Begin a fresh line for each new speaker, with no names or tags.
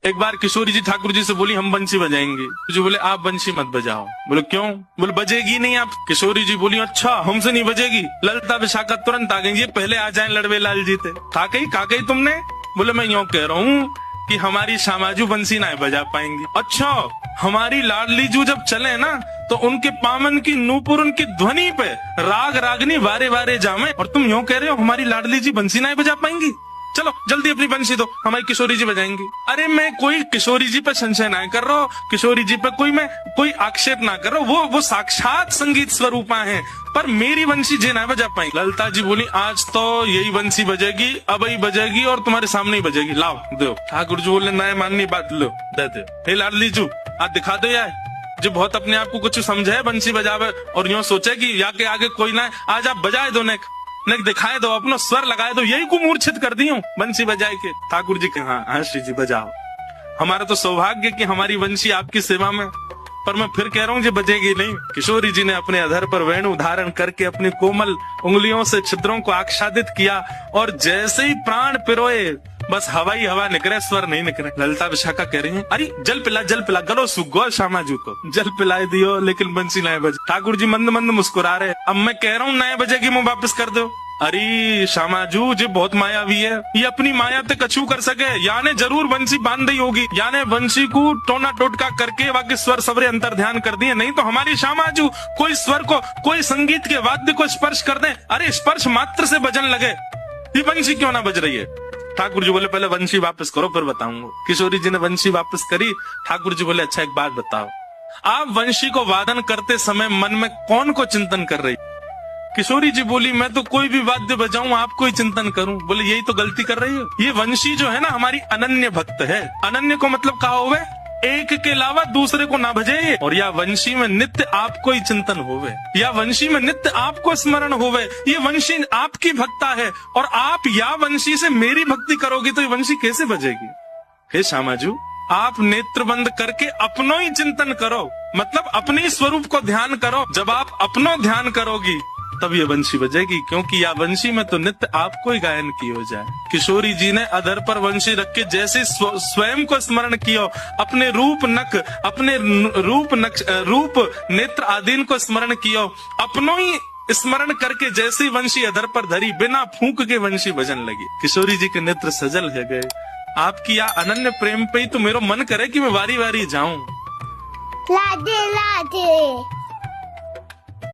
एक बार किशोरी जी ठाकुर जी से बोली हम बंसी बजाएंगे, जो बोले आप बंसी मत बजाओ। बोले क्यों? बोले बजेगी नहीं आप। किशोरी जी बोली अच्छा हमसे नहीं बजेगी। ललता विशाखा तुरंत आ गई, ये पहले आ जाए लड़वे लाल जी थे। खा गई तुमने? बोले मैं यूँ कह रहा हूँ कि हमारी शामाजू बंसी ना बजा पाएंगी। अच्छा हमारी लाडली जू जब चले ना तो उनके पामन की नूपुर उनकी ध्वनि पे राग रागनी वारे वारे जामे, और तुम यूँ कह रहे हो हमारी लाडली जी बंसी ना बजा पाएंगी। चलो जल्दी अपनी बंसी दो, हमारी किशोरी जी बजाएंगी। अरे मैं कोई किशोरी जी पे संशय ना कर रहा हूँ, किशोरी जी पे मैं कोई आक्षेप ना कर रहा हूँ, वो साक्षात संगीत स्वरूपा है, पर मेरी बंसी जी ना बजा पाई। ललिता जी बोली आज तो यही बंसी बजेगी, अब ही बजेगी और तुम्हारे सामने ही बजेगी, लाओ दो। ठाकुर जी बोले ना माननी बात, लो दे दो। हे लाडली जू आज दिखा दो यार, जो बहुत अपने आप को कुछ समझे बंसी बजावे और यूँ सोचे कि या के आगे कोई ना, आज आप बजाए दो नेक दिखाए दो, अपना स्वर लगाए दो, यही को मूर्छित कर दी हूँ बंसी बजाए के। ठाकुर जी के हाँ श्री जी बजाओ, हमारा तो सौभाग्य कि हमारी बंसी आपकी सेवा में, पर मैं फिर कह रहा हूँ जी बजेगी नहीं। किशोरी जी ने अपने अधर पर वेणु धारण करके अपनी कोमल उंगलियों से छिद्रों को आच्छादित किया और जैसे ही प्राण पिरोए बस हवा ही हवा निकले, स्वर नहीं निकले। ललिता विशाखा कह रही है अरे जल पिला गलो सुगो श्यामाजू को जल पिलाए दियो लेकिन बंसी नए बजे। ठाकुर जी मंद मंद मुस्कुरा रहे, अब मैं कह रहा हूँ नए बजेगी मुँह वापस कर दो। अरे श्यामाजू जी बहुत मायावी है, ये अपनी माया ते कछु कर सके, याने जरूर बंसी बांध दी होगी, याने बंसी को टोना टोटका करके बाकी स्वर सबरे अंतर ध्यान कर दिए, नहीं तो हमारी श्यामाजू कोई स्वर को कोई संगीत के वाद्य को स्पर्श कर दे, अरे स्पर्श मात्र से बजन लगे, ये बंसी क्यों ना बज रही है। ठाकुर जी बोले पहले वंशी वापस करो फिर बताऊंगा। किशोरी जी ने वंशी वापस करी। ठाकुर जी बोले अच्छा एक बात बताओ, आप वंशी को वादन करते समय मन में कौन को चिंतन कर रही? किशोरी जी बोली मैं तो कोई भी वाद्य बजाऊं आपको ही चिंतन करूं। बोले यही तो गलती कर रही हो, ये वंशी जो है ना हमारी अनन्य भक्त है। अनन्य को मतलब कहा होवे एक के अलावा दूसरे को ना भजे, और या वंशी में नित्य आपको ही चिंतन होवे, या वंशी में नित्य आपको स्मरण होवे, ये वंशी आपकी भक्ता है और आप या वंशी से मेरी भक्ति करोगी तो ये वंशी कैसे बजेगी। हे श्यामाजू आप नेत्र बंद करके अपनो ही चिंतन करो, मतलब अपने स्वरूप को ध्यान करो, जब आप अपनो ध्यान करोगी तब ये वंशी बजेगी, क्योंकि या वंशी में तो नित्य आपको ही गायन की हो जाए। किशोरी जी ने अधर पर वंशी रख के जैसे स्वयं को स्मरण किया, अपने रूप नेत्र आदीन को स्मरण किया, अपनो ही स्मरण करके जैसे वंशी अधर पर धरी बिना फूंक के वंशी बजन लगी। किशोरी जी के नेत्र सजल है गए, आपकी या अनन्य प्रेम पे ही तो मेरा मन करे कि मैं वारी वारी जाऊं।
राधे राधे।